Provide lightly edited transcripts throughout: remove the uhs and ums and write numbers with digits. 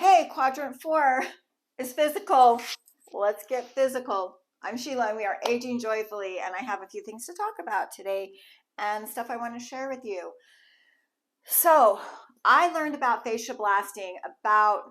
Okay, quadrant 4 is physical. Let's get physical. I'm Sheila and we are aging joyfully, and I have a few things to talk about today and stuff I want to share with you. So I learned about Faciablasting about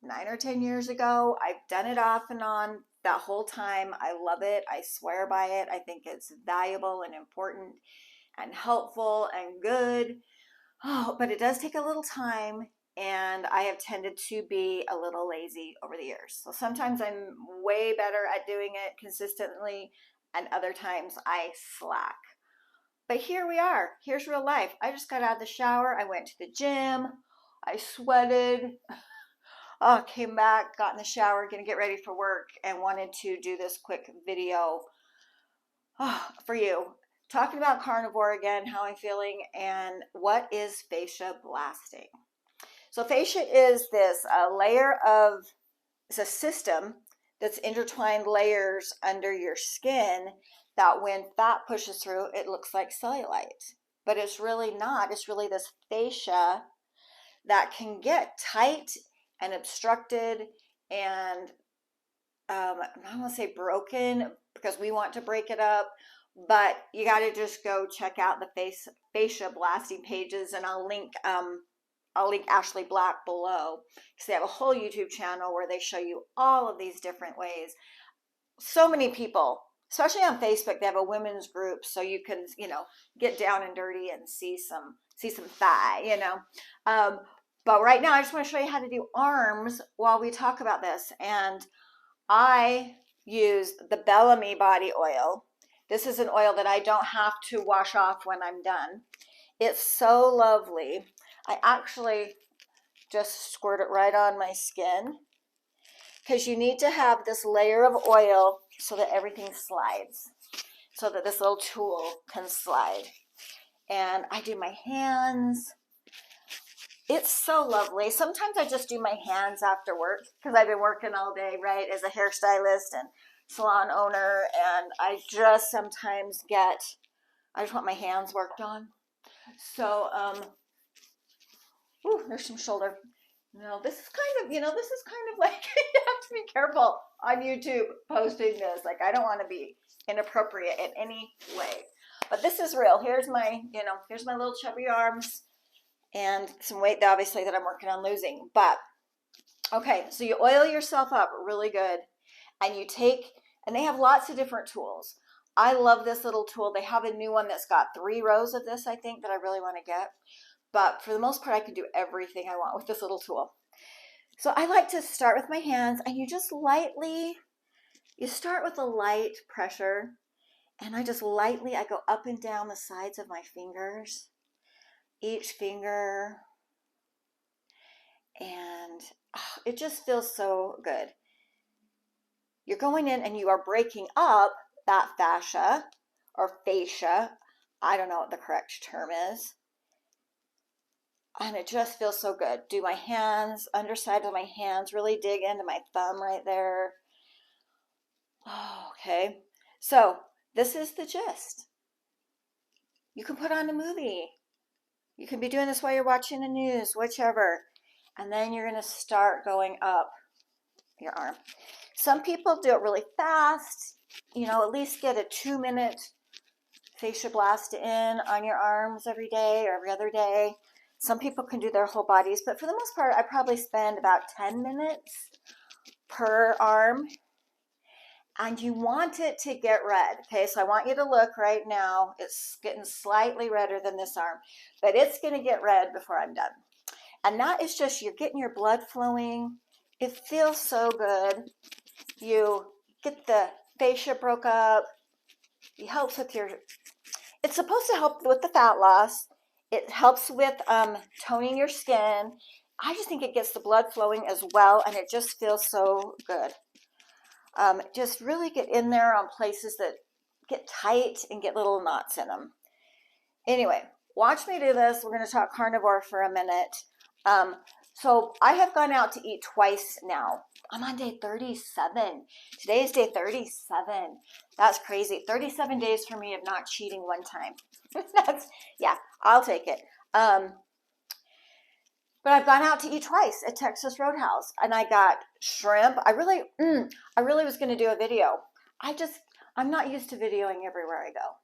9 or 10 years ago. I've done it off and on that whole time. I love it. I swear by it. I think it's valuable and important and helpful and good. Oh, but it does take a little time, and I have tended to be a little lazy over the years. So sometimes I'm way better at doing it consistently, and other times I slack. But here we are. Here's real life. I just got out of the shower. I went to the gym. I sweated. Oh, came back, got in the shower, gonna get ready for work, and wanted to do this quick video for you. Talking about carnivore again, how I'm feeling, and what is fascia blasting. So fascia is this it's a system that's intertwined layers under your skin that when fat pushes through, it looks like cellulite. But it's really not. It's really this fascia that can get tight and obstructed and I don't want to say broken because we want to break it up, but you got to just go check out the Faciablasting pages, and I'll link Ashley Black below because they have a whole YouTube channel where they show you all of these different ways. So many people, especially on Facebook, they have a women's group, so you can get down and dirty and see some thigh, But right now, I just want to show you how to do arms while we talk about this, and I use the Bellamy body oil. This is an oil that I don't have to wash off when I'm done. It's so lovely. I actually just squirt it right on my skin because you need to have this layer of oil so that everything slides, so that this little tool can slide. And I do my hands. It's so lovely. Sometimes I just do my hands after work because I've been working all day, right, as a hairstylist and salon owner, and I just sometimes I just want my hands worked on. So, there's some shoulder. No, this is kind of like, you have to be careful on YouTube posting this. Like, I don't want to be inappropriate in any way. But this is real. Here's my little chubby arms. And some weight, obviously, that I'm working on losing. But, okay, so you oil yourself up really good. And they have lots of different tools. I love this little tool. They have a new one that's got 3 rows of this, I think, that I really want to get. But for the most part, I can do everything I want with this little tool. So I like to start with my hands, and you start with a light pressure. And I go up and down the sides of my fingers. Each finger, and it just feels so good. You're going in and you are breaking up that fascia or fascia. I don't know what the correct term is. And it just feels so good. Do my hands, underside of my hands, really dig into my thumb right there. Okay, so this is the gist. You can put on a movie. You can be doing this while you're watching the news, whichever. And then you're going to start going up your arm. Some people do it really fast, at least get a 2-minute fascia blast in on your arms every day or every other day. Some people can do their whole bodies, but for the most part, I probably spend about 10 minutes per arm. And you want it to get red. Okay, so I want you to look right now. It's getting slightly redder than this arm, but it's going to get red before I'm done. And that is just, you're getting your blood flowing. It feels so good. You get the fascia broke up. It helps with it's supposed to help with the fat loss. It helps with toning your skin. I just think it gets the blood flowing as well, and it just feels so good. Just really get in there on places that get tight and get little knots in them. Anyway, watch me do this. We're going to talk carnivore for a minute. So I have gone out to eat twice now. I'm on day 37. Today is day 37. That's crazy. 37 days for me of not cheating one time. Yeah, I'll take it. But I've gone out to eat twice at Texas Roadhouse, and I got shrimp. I really was going to do a video. I'm not used to videoing everywhere I go.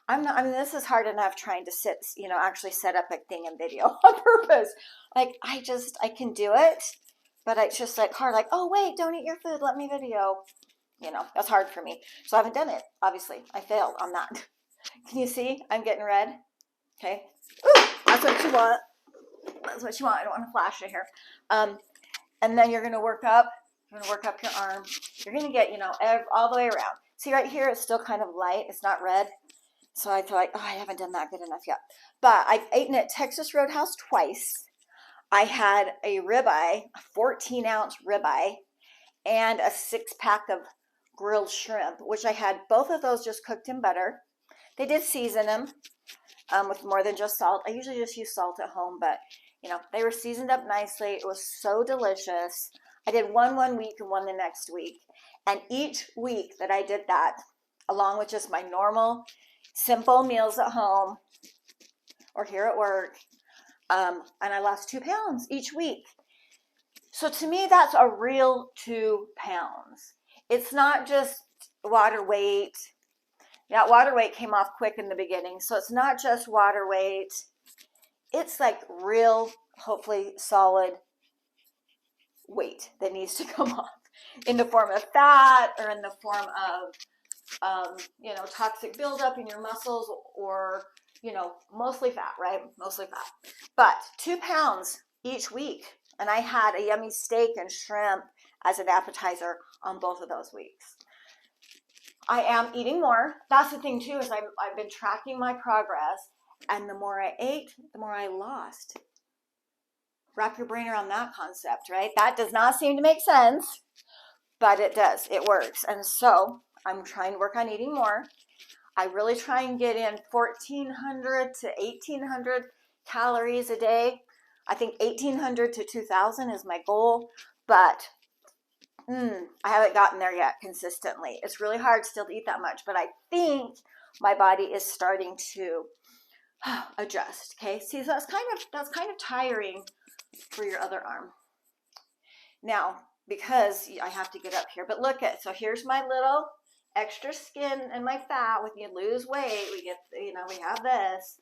I'm not, I mean, this is hard enough trying to actually set up a thing and video on purpose. Like, I can do it, but it's just like hard. Like, oh, wait, don't eat your food. Let me video. That's hard for me. So I haven't done it. Obviously, I failed on that. Can you see? I'm getting red. Okay. Ooh, that's what you want. That's what you want. I don't want to flash it here. And then you're going to work up. You're going to work up your arm. You're going to get, all the way around. See right here, it's still kind of light. It's not red. So I feel like, oh, I haven't done that good enough yet. But I've eaten at Texas Roadhouse twice. I had a ribeye, a 14-ounce ribeye, and a 6-pack of grilled shrimp, which I had both of those just cooked in butter. They did season them with more than just salt. I usually just use salt at home, but they were seasoned up nicely. It was so delicious. I did one week and one the next week. And each week that I did that, along with just my normal, simple meals at home or here at work, and I lost 2 pounds each week. So to me, that's a real 2 pounds. It's not just water weight. Yeah, water weight came off quick in the beginning. So it's not just water weight. It's like real, hopefully solid weight that needs to come off in the form of fat or in the form of, toxic buildup in your muscles or, mostly fat, right? Mostly fat. But 2 pounds each week. And I had a yummy steak and shrimp as an appetizer on both of those weeks. I am eating more. That's the thing too, is I've been tracking my progress, and the more I ate, the more I lost. Wrap your brain around that concept, right? That does not seem to make sense, but it does. It works. And so I'm trying to work on eating more. I really try and get in 1,400 to 1,800 calories a day. I think 1,800 to 2,000 is my goal, but I haven't gotten there yet consistently. It's really hard still to eat that much, but I think my body is starting to adjust. Okay, see, so that's kind of tiring for your other arm. Now, because I have to get up here, but look at, so here's my little extra skin and my fat. When you lose weight, we get, we have this.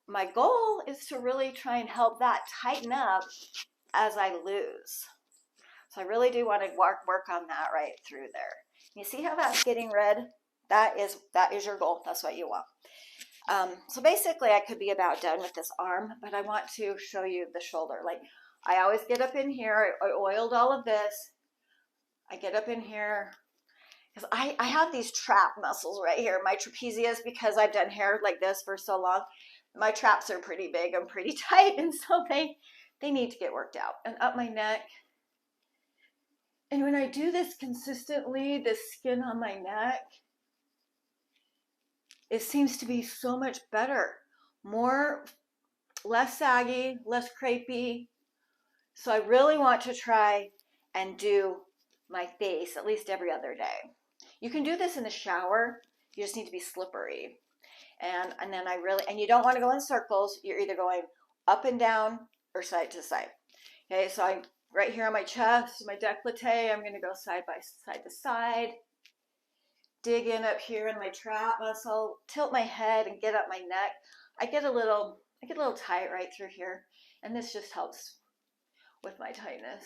My goal is to really try and help that tighten up as I lose. So I really do want to work on that right through there. You see how that's getting red? That is your goal. That's what you want. So basically I could be about done with this arm, but I want to show you the shoulder. Like, I always get up in here. I oiled all of this. I get up in here because I have these trap muscles right here. My trapezius, because I've done hair like this for so long, my traps are pretty big and pretty tight, and so they need to get worked out. And up my neck. And when I do this consistently, the skin on my neck, it seems to be so much better. Less saggy, less crepey. So I really want to try and do my face at least every other day. You can do this in the shower. You just need to be slippery. And then and you don't want to go in circles. You're either going up and down or side to side. Okay, so right here on my chest, my décolleté, I'm going to go side to side. Dig in up here in my trap muscle, tilt my head and get up my neck. I get a little tight right through here, and this just helps with my tightness.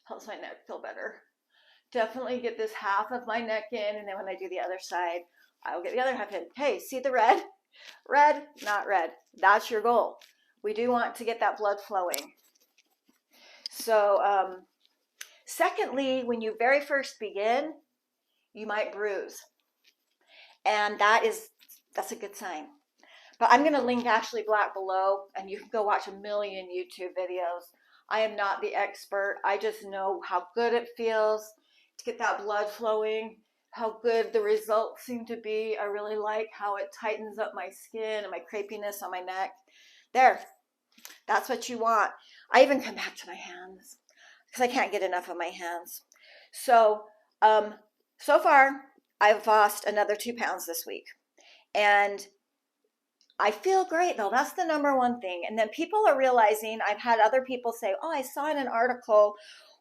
Helps my neck feel better. Definitely get this half of my neck in, and then when I do the other side, I'll get the other half in. Hey, see the red? Red, not red. That's your goal. We do want to get that blood flowing. So, secondly, when you very first begin, you might bruise. And that's a good sign. But I'm going to link Ashley Black below, and you can go watch a million YouTube videos. I am not the expert. I just know how good it feels to get that blood flowing, how good the results seem to be. I really like how it tightens up my skin and my crepiness on my neck. There. That's what you want. I even come back to my hands because I can't get enough of my hands. So, so far, I've lost another 2 pounds this week. And I feel great though. That's the number one thing. And then people are realizing, I've had other people say, oh, I saw in an article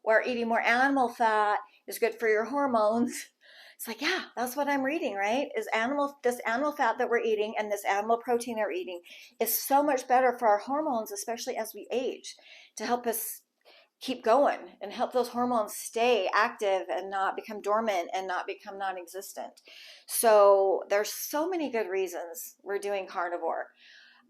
where eating more animal fat is good for your hormones. It's like, yeah, that's what I'm reading, right? This animal fat that we're eating and this animal protein they're eating is so much better for our hormones, especially as we age, to help us keep going and help those hormones stay active and not become dormant and not become non-existent. So there's so many good reasons we're doing carnivore.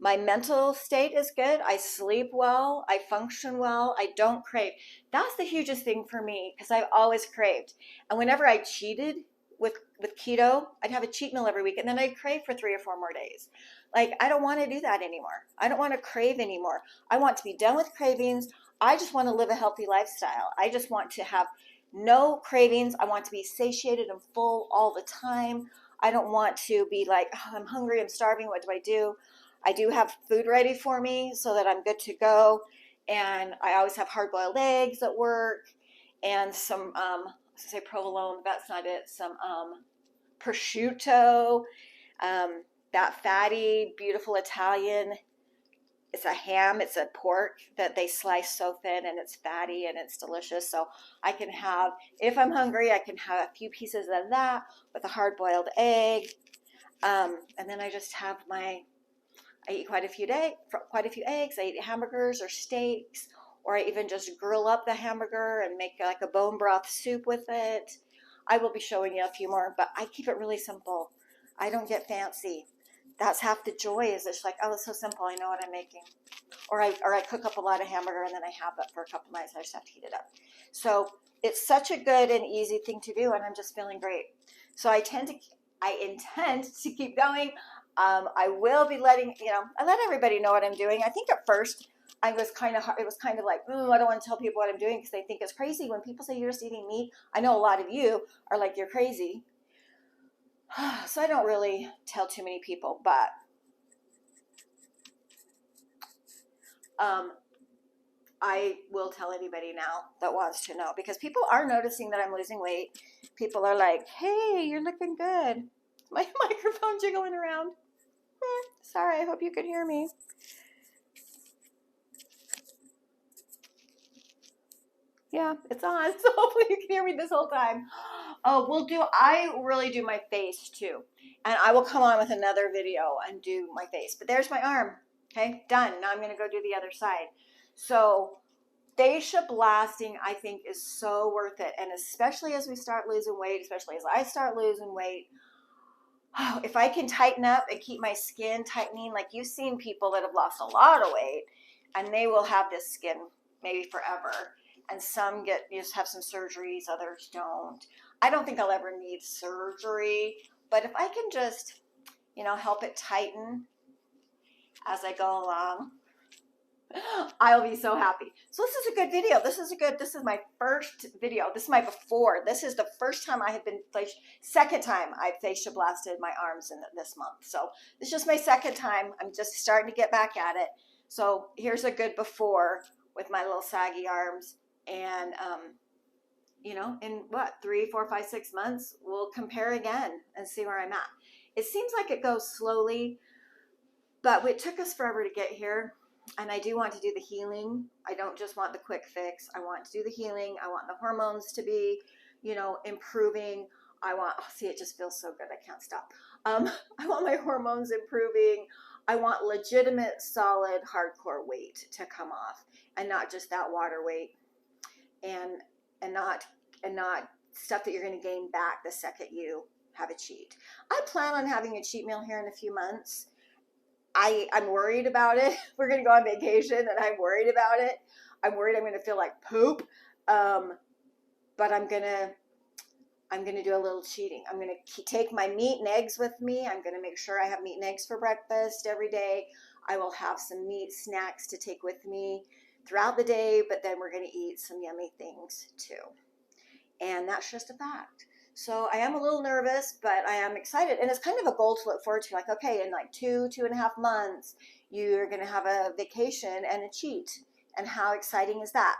My mental state is good. I sleep well. I function well. I don't crave. That's the hugest thing for me because I've always craved. And whenever I cheated with keto, I'd have a cheat meal every week and then I'd crave for 3 or 4 more days. Like, I don't want to do that anymore. I don't want to crave anymore. I want to be done with cravings. I just want to live a healthy lifestyle. I just want to have no cravings. I want to be satiated and full all the time. I don't want to be like, oh, I'm hungry, I'm starving, what do I do? I do have food ready for me so that I'm good to go. And I always have hard boiled eggs at work and some, say provolone, that's not it, some prosciutto, that fatty, beautiful Italian. It's a ham, it's a pork that they slice so thin and it's fatty and it's delicious. So I can have, if I'm hungry, I can have a few pieces of that with a hard boiled egg. And then I just have I eat quite a few eggs. I eat hamburgers or steaks, or I even just grill up the hamburger and make like a bone broth soup with it. I will be showing you a few more, but I keep it really simple. I don't get fancy. That's half the joy, is it's like, oh, it's so simple. I know what I'm making. Or I cook up a lot of hamburger and then I have it for a couple nights. I just have to heat it up. So it's such a good and easy thing to do, and I'm just feeling great. So I intend to keep going. I will be I let everybody know what I'm doing. I think at first it was kind of like, I don't want to tell people what I'm doing because they think it's crazy. When people say you're just eating meat, I know a lot of you are like, you're crazy. So I don't really tell too many people, but I will tell anybody now that wants to know, because people are noticing that I'm losing weight. People are like, hey, you're looking good. My microphone jiggling around. Sorry, I hope you could hear me. Yeah, it's on, so hopefully you can hear me this whole time. Oh, I really do my face too. And I will come on with another video and do my face. But there's my arm. Okay, done. Now I'm going to go do the other side. So Faciablasting, I think, is so worth it. And especially as we start losing weight, especially as I start losing weight, if I can tighten up and keep my skin tightening, like you've seen people that have lost a lot of weight and they will have this skin maybe forever. And some just have some surgeries, others don't. I don't think I'll ever need surgery, but if I can just, help it tighten as I go along, I'll be so happy. So this is a good video. This is my first video. This is my before. This is the first time I have been, second time I've facial blasted my arms in this month. So this is just my second time. I'm just starting to get back at it. So here's a good before with my little saggy arms. And, in 3, 4, 5, 6 months, we'll compare again and see where I'm at. It seems like it goes slowly, but it took us forever to get here. And I do want to do the healing. I don't just want the quick fix. I want to do the healing. I want the hormones to be, improving. See, it just feels so good. I can't stop. I want my hormones improving. I want legitimate, solid, hardcore weight to come off, and not just that water weight, and not stuff that you're going to gain back the second you have a cheat. I plan on having a cheat meal here in a few months. I'm worried about it. We're going to go on vacation and I'm worried about it. I'm worried I'm going to feel like poop. But I'm going to do a little cheating. I'm going to take my meat and eggs with me. I'm going to make sure I have meat and eggs for breakfast every day. I will have some meat snacks to take with me throughout the day, but then we're going to eat some yummy things too. And that's just a fact. So I am a little nervous, but I am excited. And it's kind of a goal to look forward to. Like, okay, in 2.5 months, you're going to have a vacation and a cheat. And how exciting is that?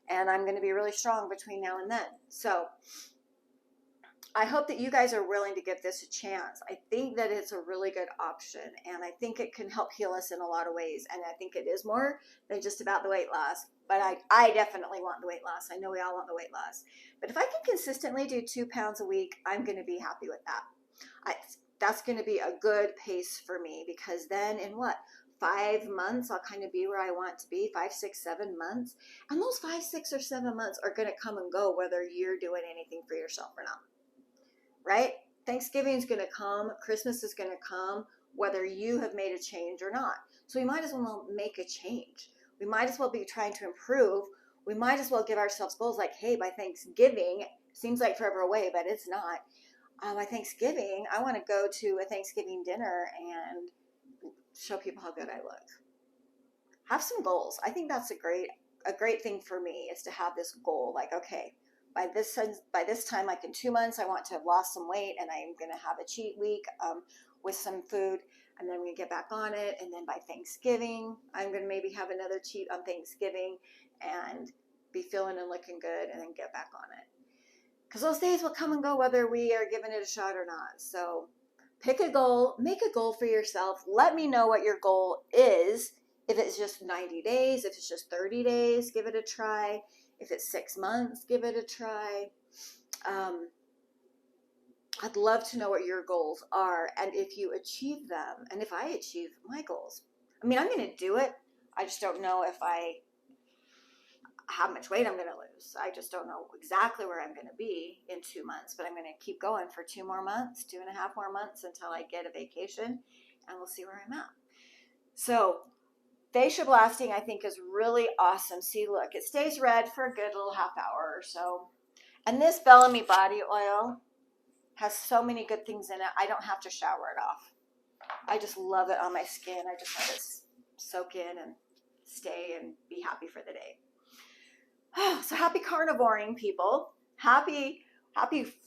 And I'm going to be really strong between now and then. So I hope that you guys are willing to give this a chance. I think that it's a really good option, and I think it can help heal us in a lot of ways. And I think it is more than just about the weight loss, but I definitely want the weight loss. I know we all want the weight loss. But if I can consistently do 2 pounds a week, I'm going to be happy with that. I, that's going to be a good pace for me, because then in what, 5 months, I'll kind of be where I want to be, 5, 6, 7 months. And those 5, 6, or 7 months are going to come and go whether you're doing anything for yourself or not. Right? Thanksgiving is going to come. Christmas is going to come, whether you have made a change or not. So we might as well make a change. We might as well be trying to improve. We might as well give ourselves goals like, hey, by Thanksgiving, seems like forever away, but it's not. By Thanksgiving, I want to go to a Thanksgiving dinner and show people how good I look. Have some goals. I think that's a great thing for me, is to have this goal. Like, okay, by this time, like in 2 months, I want to have lost some weight, and I'm going to have a cheat week with some food, and then I'm going to get back on it. And then by Thanksgiving, I'm going to maybe have another cheat on Thanksgiving and be feeling and looking good, and then get back on it. Because those days will come and go whether we are giving it a shot or not. So pick a goal, make a goal for yourself. Let me know what your goal is. If it's just 90 days, if it's just 30 days, give it a try. If it's 6 months, give it a try. I'd love to know what your goals are, and if you achieve them, and if I achieve my goals. I mean, I'm going to do it. I just don't know how much weight I'm going to lose. I just don't know exactly where I'm going to be in 2 months, but I'm going to keep going for 2 more months, 2.5 more months, until I get a vacation, and we'll see where I'm at. So Faciablasting, I think, is really awesome. See, look, it stays red for a good little half hour or so. And this Bellamy body oil has so many good things in it. I don't have to shower it off. I just love it on my skin. I just let it soak in and stay and be happy for the day. So happy carnivoring, people. Happy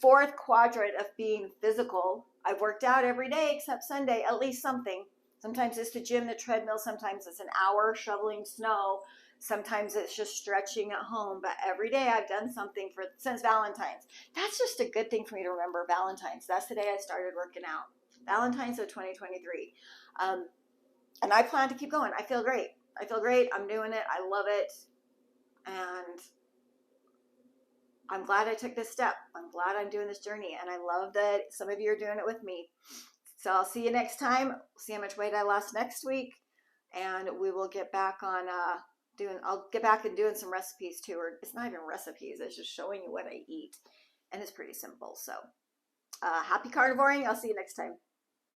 fourth quadrant of being physical. I've worked out every day except Sunday, at least something. Sometimes it's the gym, the treadmill. Sometimes it's an hour shoveling snow. Sometimes it's just stretching at home. But every day I've done something since Valentine's. That's just a good thing for me to remember, Valentine's. That's the day I started working out. Valentine's of 2023. And I plan to keep going. I feel great. I'm doing it. I love it. And I'm glad I took this step. I'm glad I'm doing this journey. And I love that some of you are doing it with me. So I'll see you next time. See how much weight I lost next week. And we will get back on I'll get back and doing some recipes too. Or it's not even recipes. It's just showing you what I eat. And it's pretty simple. So happy carnivoring. I'll see you next time.